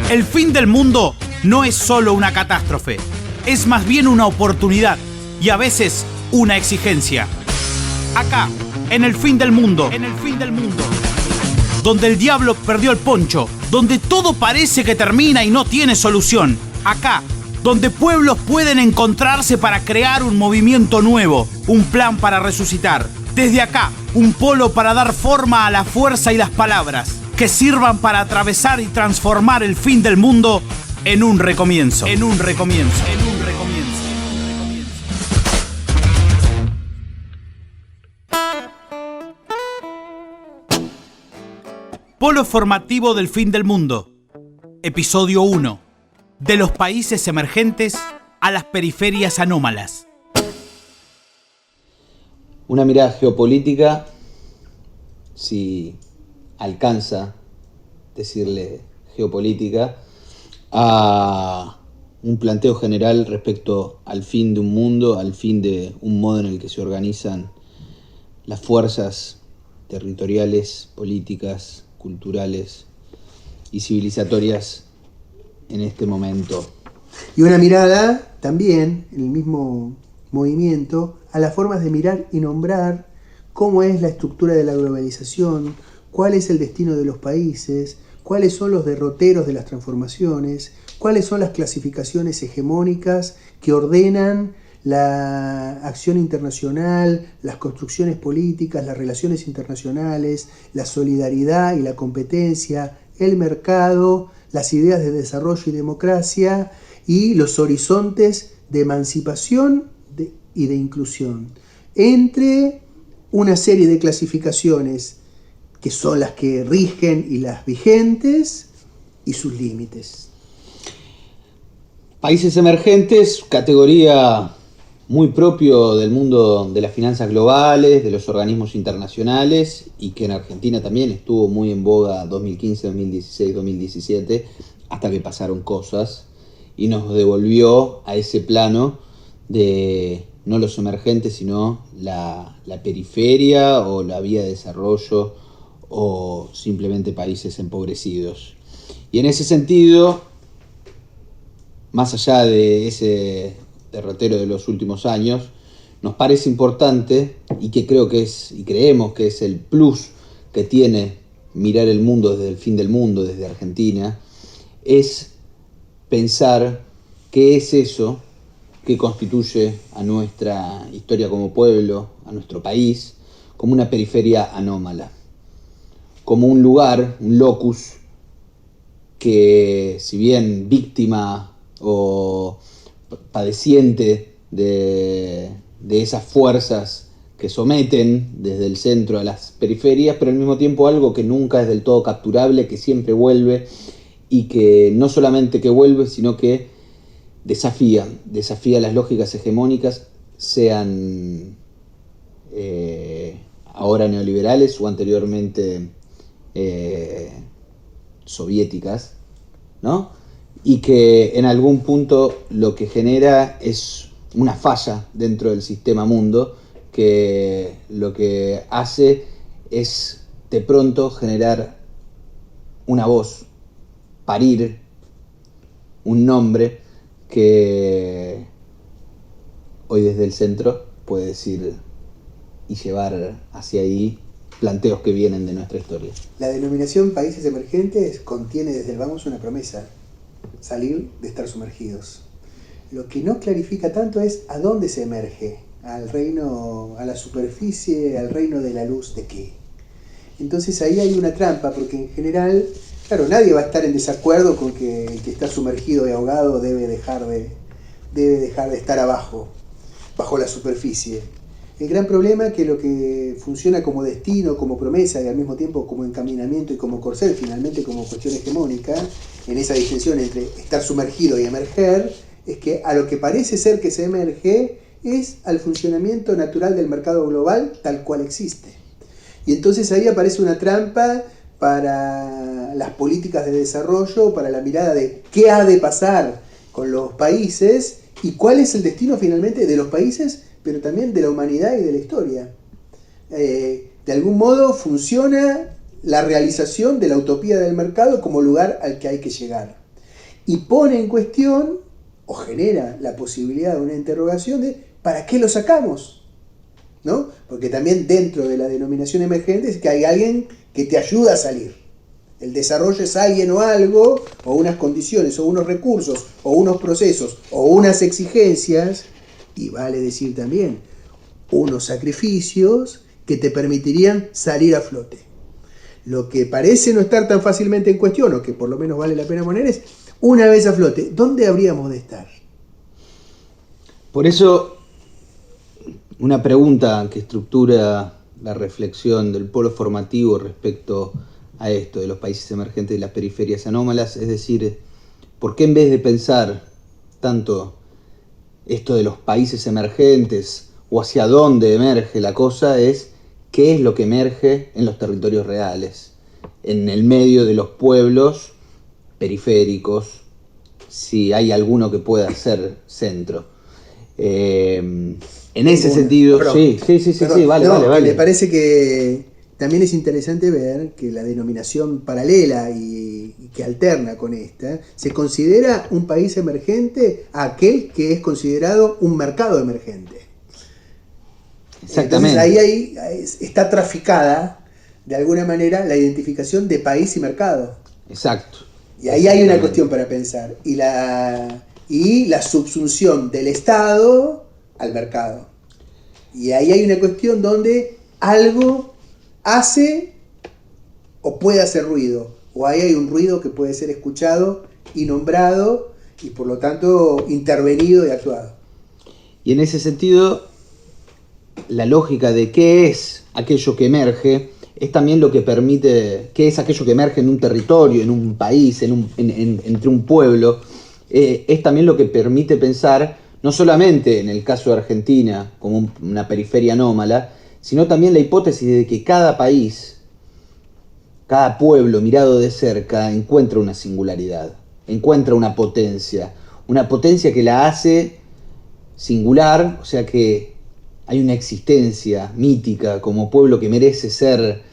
El fin del mundo no es solo una catástrofe, es más bien una oportunidad y a veces una exigencia. Acá, en el fin del mundo, donde el diablo perdió el poncho, donde todo parece que termina y no tiene solución. Acá, donde pueblos pueden encontrarse para crear un movimiento nuevo, un plan para resucitar. Desde acá, un polo para dar forma a la fuerza y las palabras, que sirvan para atravesar y transformar el fin del mundo en un recomienzo. Polo formativo del fin del mundo. Episodio 1. De los países emergentes a las periferias anómalas. Una mirada geopolítica, si alcanza decirle geopolítica, a un planteo general respecto al fin de un mundo, al fin de un modo en el que se organizan las fuerzas territoriales, políticas, culturales y civilizatorias en este momento. Y una mirada también, en el mismo movimiento, a las formas de mirar y nombrar cómo es la estructura de la globalización, cuál es el destino de los países, cuáles son los derroteros de las transformaciones, cuáles son las clasificaciones hegemónicas que ordenan la acción internacional, las construcciones políticas, las relaciones internacionales, la solidaridad y la competencia, el mercado, las ideas de desarrollo y democracia y los horizontes de emancipación y de inclusión, entre una serie de clasificaciones que son las que rigen y las vigentes y sus límites. Países emergentes, categoría muy propio del mundo de las finanzas globales, de los organismos internacionales, y que en Argentina también estuvo muy en boga 2015, 2016, 2017, hasta que pasaron cosas y nos devolvió a ese plano de no los emergentes, sino la periferia o la vía de desarrollo o simplemente países empobrecidos. Y en ese sentido, más allá de ese derrotero de los últimos años, nos parece importante y que creemos que es el plus que tiene mirar el mundo desde el fin del mundo, desde Argentina, es pensar qué es eso que constituye a nuestra historia como pueblo, a nuestro país, como una periferia anómala, como un lugar, un locus, que si bien víctima o padeciente de esas fuerzas que someten desde el centro a las periferias, pero al mismo tiempo algo que nunca es del todo capturable, que siempre vuelve y que no solamente que vuelve, sino que desafía las lógicas hegemónicas, sean ahora neoliberales o anteriormente soviéticas, ¿no? Y que en algún punto lo que genera es una falla dentro del sistema mundo, que lo que hace es de pronto generar una voz, parir un nombre que hoy desde el centro puede decir y llevar hacia ahí planteos que vienen de nuestra historia. La denominación países emergentes contiene desde el vamos una promesa: salir de estar sumergidos. Lo que no clarifica tanto es a dónde se emerge, al reino, a la superficie, al reino de la luz de qué. Entonces ahí hay una trampa, porque en general, claro, nadie va a estar en desacuerdo con que el que está sumergido y ahogado debe dejar de estar abajo, bajo la superficie. El gran problema es que lo que funciona como destino, como promesa y al mismo tiempo como encaminamiento y como corcel, finalmente como cuestión hegemónica, en esa distinción entre estar sumergido y emerger, es que a lo que parece ser que se emerge es al funcionamiento natural del mercado global tal cual existe. Y entonces ahí aparece una trampa para las políticas de desarrollo, para la mirada de qué ha de pasar con los países y cuál es el destino finalmente de los países, pero también de la humanidad y de la historia. De algún modo funciona la realización de la utopía del mercado como lugar al que hay que llegar. y pone en cuestión o genera la posibilidad de una interrogación de ¿para qué lo sacamos? ¿No? Porque también dentro de la denominación emergente es que hay alguien que te ayuda a salir. El desarrollo es alguien o algo, o unas condiciones, o unos recursos, o unos procesos, o unas exigencias, y vale decir también, unos sacrificios que te permitirían salir a flote. Lo que parece no estar tan fácilmente en cuestión, o que por lo menos vale la pena poner, es, una vez a flote, ¿dónde habríamos de estar? Por eso, una pregunta que estructura la reflexión del polo formativo respecto a esto de los países emergentes y las periferias anómalas, es decir, ¿por qué en vez de pensar tanto esto de los países emergentes o hacia dónde emerge la cosa, es qué es lo que emerge en los territorios reales, en el medio de los pueblos periféricos, si hay alguno que pueda ser centro? En ese sentido, perdón, sí, vale. Me parece que también es interesante ver que la denominación paralela y que alterna con esta, se considera un país emergente aquel que es considerado un mercado emergente. Exactamente. Entonces ahí está traficada, de alguna manera, la identificación de país y mercado. Exacto. Y ahí hay una cuestión para pensar. Y la subsunción del Estado al mercado. Y ahí hay una cuestión donde algo hace o puede hacer ruido. O ahí hay un ruido que puede ser escuchado y nombrado y por lo tanto intervenido y actuado. Y en ese sentido, la lógica de qué es aquello que emerge es también lo que permite, qué es aquello que emerge en un territorio, en un país, entre un pueblo, es también lo que permite pensar, no solamente en el caso de Argentina como una periferia anómala, sino también la hipótesis de que cada país, cada pueblo mirado de cerca encuentra una singularidad, encuentra una potencia que la hace singular, o sea que hay una existencia mítica como pueblo que merece ser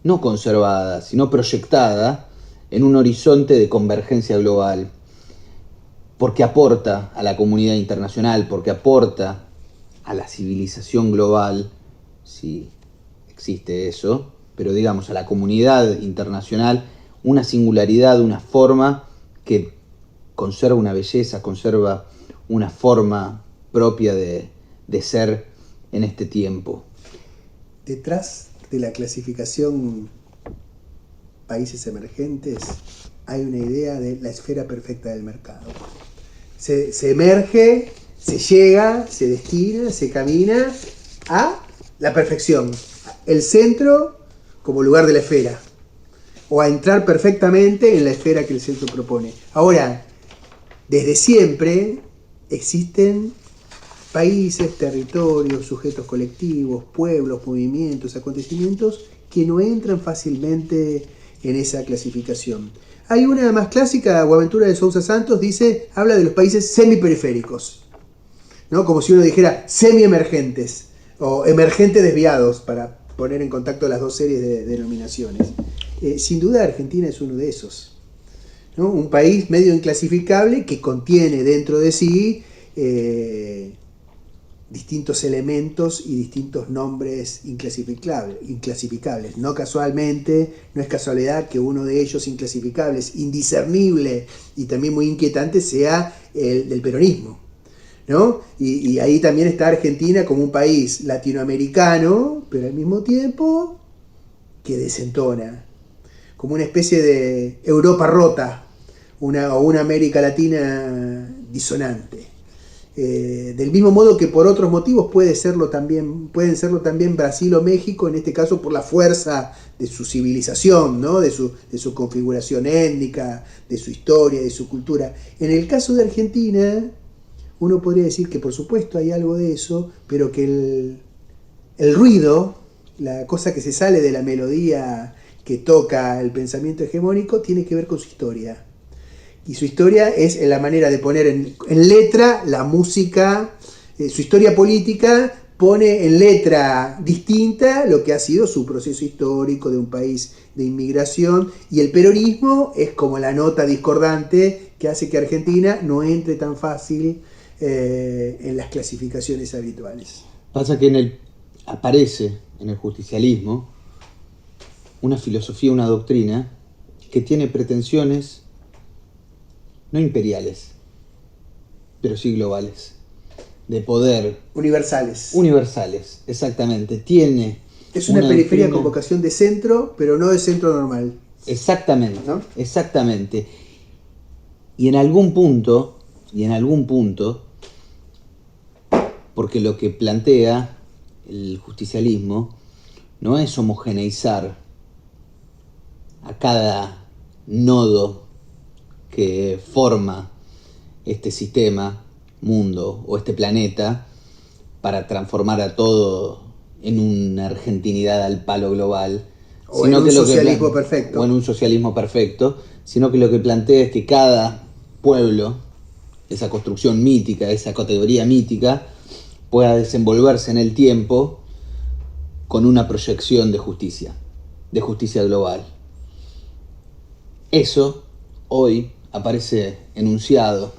no conservada, sino proyectada en un horizonte de convergencia global, porque aporta a la comunidad internacional, porque aporta a la civilización global, si existe eso, pero digamos a la comunidad internacional, una singularidad, una forma que conserva una belleza, conserva una forma propia de ser en este tiempo. Detrás de la clasificación países emergentes hay una idea de la esfera perfecta del mercado. Se emerge, se llega, se destina, se camina a la perfección, el centro como lugar de la esfera, o a entrar perfectamente en la esfera que el centro propone. Ahora, desde siempre existen países, territorios, sujetos colectivos, pueblos, movimientos, acontecimientos que no entran fácilmente en esa clasificación. Hay una más clásica, Boaventura de Sousa Santos, habla de los países semiperiféricos, ¿no? Como si uno dijera semiemergentes o emergentes desviados, para poner en contacto las dos series de denominaciones. Sin duda Argentina es uno de esos, ¿no? Un país medio inclasificable que contiene dentro de sí distintos elementos y distintos nombres inclasificables. No casualmente, no es casualidad que uno de ellos inclasificables, indiscernible y también muy inquietante, sea el del peronismo, ¿no? Y ahí también está Argentina como un país latinoamericano, pero al mismo tiempo que desentona, como una especie de Europa rota, o una América Latina disonante. Del mismo modo que por otros motivos pueden serlo también Brasil o México, en este caso por la fuerza de su civilización, ¿no? de su configuración étnica, de su historia, de su cultura. En el caso de Argentina, uno podría decir que por supuesto hay algo de eso, pero que el ruido, la cosa que se sale de la melodía que toca el pensamiento hegemónico, tiene que ver con su historia. Y su historia es en la manera de poner en letra la música, su historia política pone en letra distinta lo que ha sido su proceso histórico de un país de inmigración, y el peronismo es como la nota discordante que hace que Argentina no entre tan fácil en las clasificaciones habituales. Pasa que aparece en el justicialismo una filosofía, una doctrina que tiene pretensiones no imperiales, pero sí globales, de poder. Universales, exactamente. Es una periferia con vocación de centro, pero no de centro normal. Exactamente, ¿no? Exactamente. Y en algún punto, porque lo que plantea el justicialismo no es homogeneizar a cada nodo que forma este sistema, mundo o este planeta para transformar a todo en una argentinidad al palo global, o en un socialismo perfecto. O en un socialismo perfecto, sino que lo que plantea es que cada pueblo, esa construcción mítica, esa categoría mítica, pueda desenvolverse en el tiempo con una proyección de justicia global. Eso hoy aparece enunciado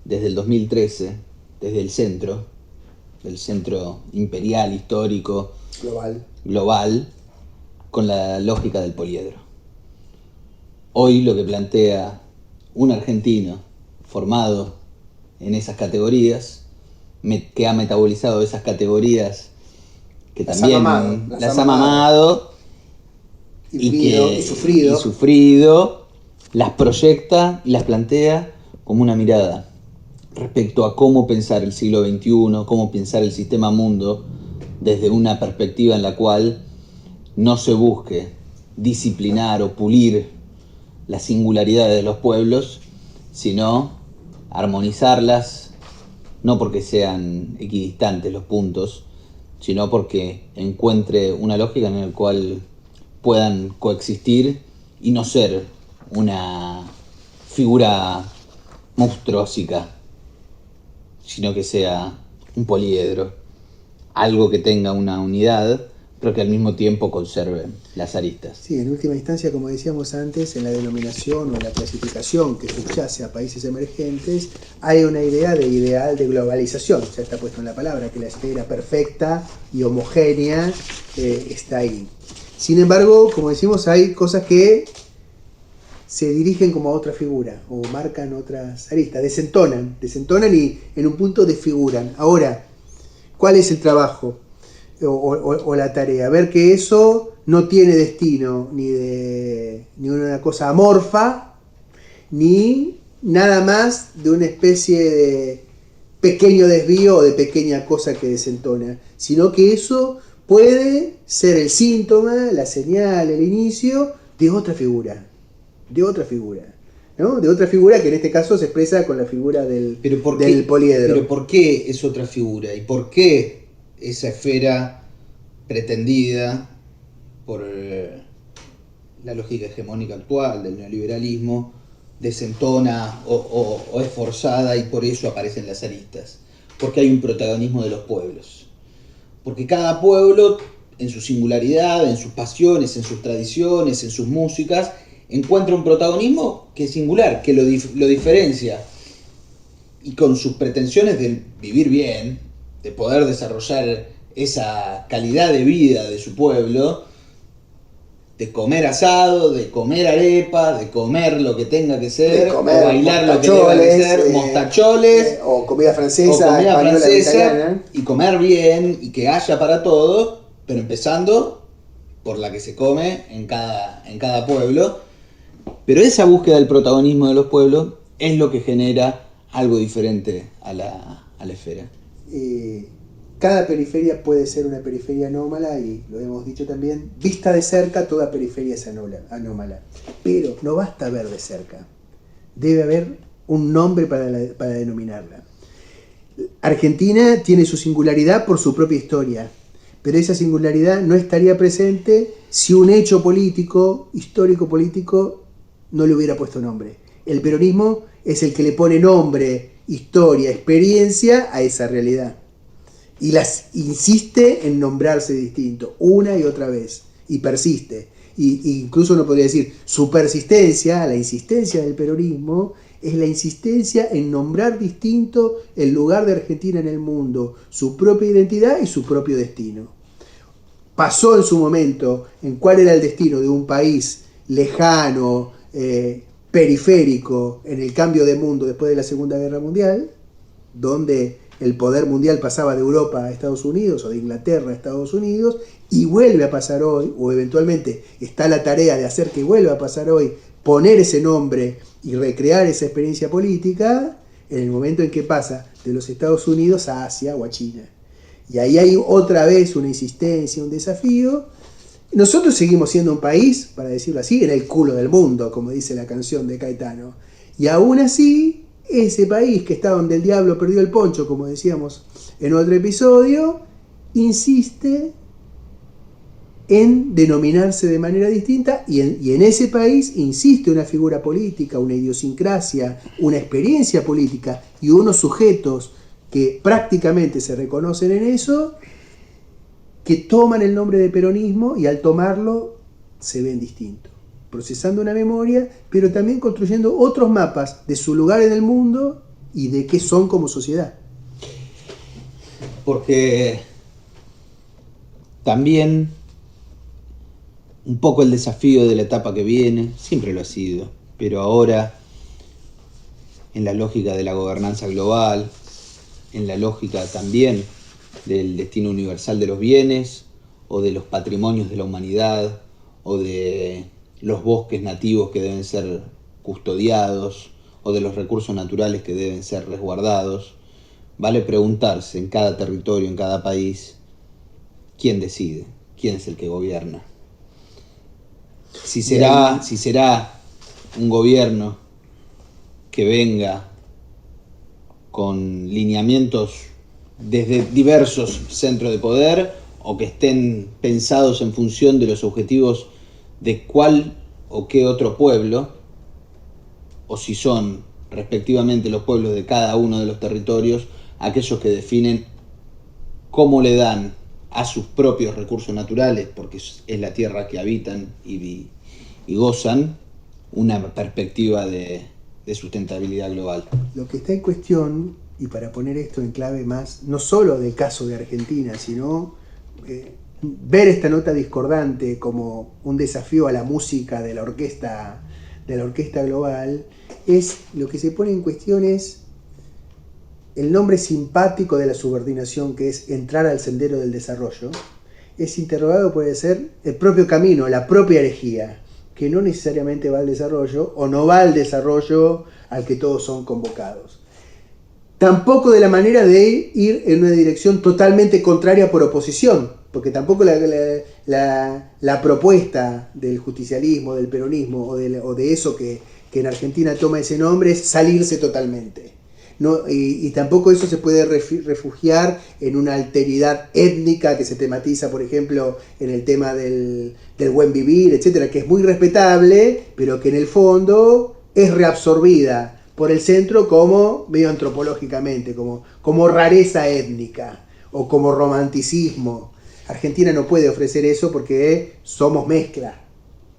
desde el 2013, desde el centro imperial, histórico, global, con la lógica del poliedro. Hoy lo que plantea un argentino formado en esas categorías, que ha metabolizado esas categorías, que también las ha mamado y sufrido, las proyecta y las plantea como una mirada respecto a cómo pensar el siglo XXI, cómo pensar el sistema mundo desde una perspectiva en la cual no se busque disciplinar o pulir las singularidades de los pueblos, sino armonizarlas, no porque sean equidistantes los puntos, sino porque encuentre una lógica en la cual puedan coexistir y no ser una figura monstruosica, sino que sea un poliedro, algo que tenga una unidad, pero que al mismo tiempo conserve las aristas. Sí, en última instancia, como decíamos antes, en la denominación o en la clasificación que subyace a países emergentes, hay una idea de ideal de globalización, ya está puesto en la palabra, que la esfera perfecta y homogénea está ahí. Sin embargo, como decimos, hay cosas que se dirigen como a otra figura o marcan otras aristas, desentonan y en un punto desfiguran. Ahora, ¿cuál es el trabajo o la tarea? Ver que eso no tiene destino ni una cosa amorfa, ni nada más de una especie de pequeño desvío o de pequeña cosa que desentona, sino que eso puede ser el síntoma, la señal, el inicio de otra figura. ¿No? De otra figura que en este caso se expresa con la figura del poliedro. Pero ¿por qué es otra figura? ¿Y por qué esa esfera pretendida por la lógica hegemónica actual del neoliberalismo desentona o es forzada y por eso aparecen las aristas? Porque hay un protagonismo de los pueblos. Porque cada pueblo, en su singularidad, en sus pasiones, en sus tradiciones, en sus músicas, encuentra un protagonismo que es singular, que lo diferencia. Y con sus pretensiones de vivir bien, de poder desarrollar esa calidad de vida de su pueblo, de comer asado, de comer arepa, de comer lo que tenga que ser, o bailar lo que tenga que ser, mostacholes, o comida francesa, y comer bien, y que haya para todo, pero empezando por la que se come en cada pueblo. Pero esa búsqueda del protagonismo de los pueblos es lo que genera algo diferente a la esfera. Cada periferia puede ser una periferia anómala, y lo hemos dicho también, vista de cerca toda periferia es anómala. Pero no basta ver de cerca, debe haber un nombre para denominarla. Argentina tiene su singularidad por su propia historia, pero esa singularidad no estaría presente si un hecho político, histórico-político, no le hubiera puesto nombre. El peronismo es el que le pone nombre, historia, experiencia a esa realidad. y las insiste en nombrarse distinto una y otra vez, y persiste. Y incluso uno podría decir, su persistencia, la insistencia del peronismo, es la insistencia en nombrar distinto el lugar de Argentina en el mundo, su propia identidad y su propio destino. Pasó en su momento en cuál era el destino de un país lejano, periférico, en el cambio de mundo después de la Segunda Guerra Mundial, donde el poder mundial pasaba de Europa a Estados Unidos o de Inglaterra a Estados Unidos, y vuelve a pasar hoy, o eventualmente está la tarea de hacer que vuelva a pasar hoy, poner ese nombre y recrear esa experiencia política en el momento en que pasa de los Estados Unidos a Asia o a China. Y ahí hay otra vez una insistencia, un desafío. Nosotros seguimos siendo un país, para decirlo así, en el culo del mundo, como dice la canción de Caetano. Y aún así, ese país que está donde el diablo perdió el poncho, como decíamos en otro episodio, insiste en denominarse de manera distinta, y en ese país insiste una figura política, una idiosincrasia, una experiencia política y unos sujetos que prácticamente se reconocen en eso, que toman el nombre de peronismo y al tomarlo se ven distintos, procesando una memoria, pero también construyendo otros mapas de su lugar en el mundo y de qué son como sociedad. Porque también un poco el desafío de la etapa que viene, siempre lo ha sido, pero ahora en la lógica de la gobernanza global, en la lógica también del destino universal de los bienes o de los patrimonios de la humanidad o de los bosques nativos que deben ser custodiados o de los recursos naturales que deben ser resguardados, vale preguntarse en cada territorio, en cada país, ¿quién decide? ¿Quién es el que gobierna? Si será un gobierno que venga con lineamientos desde diversos centros de poder o que estén pensados en función de los objetivos de cuál o qué otro pueblo, o si son respectivamente los pueblos de cada uno de los territorios aquellos que definen cómo le dan a sus propios recursos naturales, porque es la tierra que habitan y gozan, una perspectiva de sustentabilidad global. Lo que está en cuestión, y para poner esto en clave más, no solo del caso de Argentina, sino ver esta nota discordante como un desafío a la música de la orquesta global, es lo que se pone en cuestión es el nombre simpático de la subordinación, que es entrar al sendero del desarrollo, es interrogado, puede ser el propio camino, la propia herejía, que no necesariamente va al desarrollo o no va al desarrollo al que todos son convocados. Tampoco de la manera de ir en una dirección totalmente contraria por oposición, porque tampoco la propuesta del justicialismo, del peronismo o de eso que en Argentina toma ese nombre es salirse totalmente. No, y tampoco eso se puede refugiar en una alteridad étnica que se tematiza, por ejemplo, en el tema del buen vivir, etcétera, que es muy respetable, pero que en el fondo es reabsorbida por el centro como medio antropológicamente, como rareza étnica o como romanticismo. Argentina no puede ofrecer eso porque somos mezcla,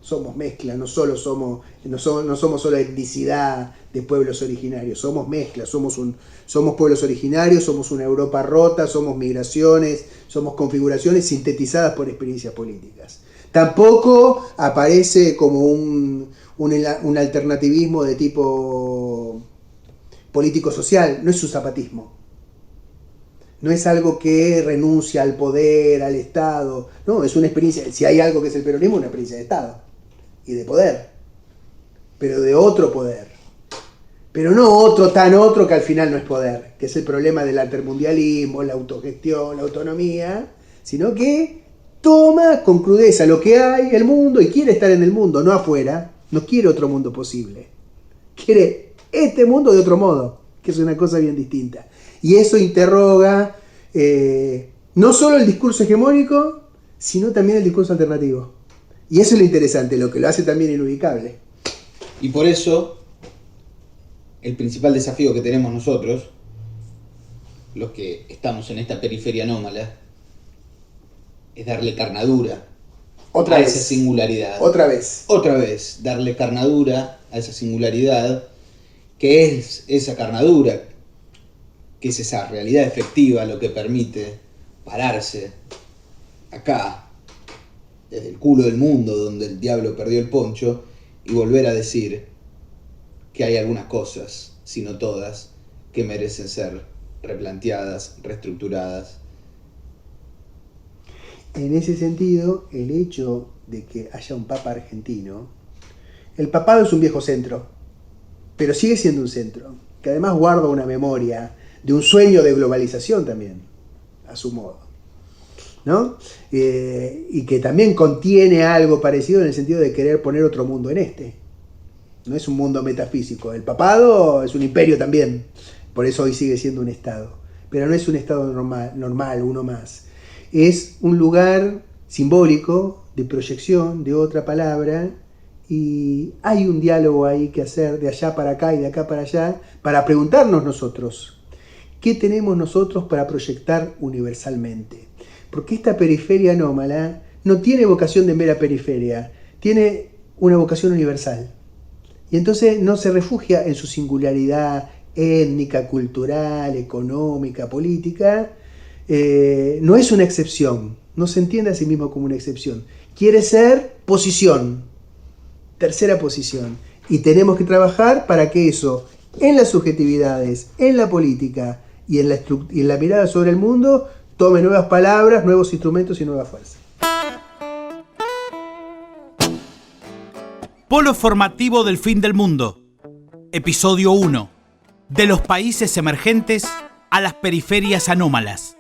no somos solo etnicidad de pueblos originarios, somos mezcla, somos pueblos originarios, somos una Europa rota, somos migraciones, somos configuraciones sintetizadas por experiencias políticas. Tampoco aparece como un alternativismo de tipo político-social, no es un zapatismo. No es algo que renuncia al poder, al Estado, no, es una experiencia, si hay algo que es el peronismo, una experiencia de Estado y de poder, pero de otro poder. Pero no tan otro que al final no es poder, que es el problema del altermundialismo, la autogestión, la autonomía, sino que toma con crudeza lo que hay, el mundo, y quiere estar en el mundo, no afuera, no quiere otro mundo posible. Quiere este mundo de otro modo, que es una cosa bien distinta. Y eso interroga no solo el discurso hegemónico, sino también el discurso alternativo. Y eso es lo interesante, lo que lo hace también inubicable. Y por eso el principal desafío que tenemos nosotros los que estamos en esta periferia anómala, es darle carnadura Otra a vez. esa singularidad. Otra vez. Otra vez, darle carnadura a esa singularidad, que es esa carnadura, que es esa realidad efectiva lo que permite pararse acá, desde el culo del mundo donde el diablo perdió el poncho, y volver a decir que hay algunas cosas, si no todas, que merecen ser replanteadas, reestructuradas. En ese sentido, el hecho de que haya un papa argentino, el papado es un viejo centro, pero sigue siendo un centro, que además guarda una memoria de un sueño de globalización también, a su modo, ¿no? Y que también contiene algo parecido en el sentido de querer poner otro mundo en este. No es un mundo metafísico, el papado es un imperio también, por eso hoy sigue siendo un estado, pero no es un estado normal, uno más. Es un lugar simbólico de proyección de otra palabra, y hay un diálogo ahí que hacer de allá para acá y de acá para allá para preguntarnos nosotros, ¿qué tenemos nosotros para proyectar universalmente? Porque esta periferia anómala no tiene vocación de mera periferia, tiene una vocación universal. Y entonces no se refugia en su singularidad étnica, cultural, económica, política. No es una excepción, no se entiende a sí mismo como una excepción. Quiere ser posición, tercera posición. Y tenemos que trabajar para que eso, en las subjetividades, en la política y en la mirada sobre el mundo, tome nuevas palabras, nuevos instrumentos y nueva fuerza. Polo formativo del fin del mundo. Episodio 1. De los países emergentes a las periferias anómalas.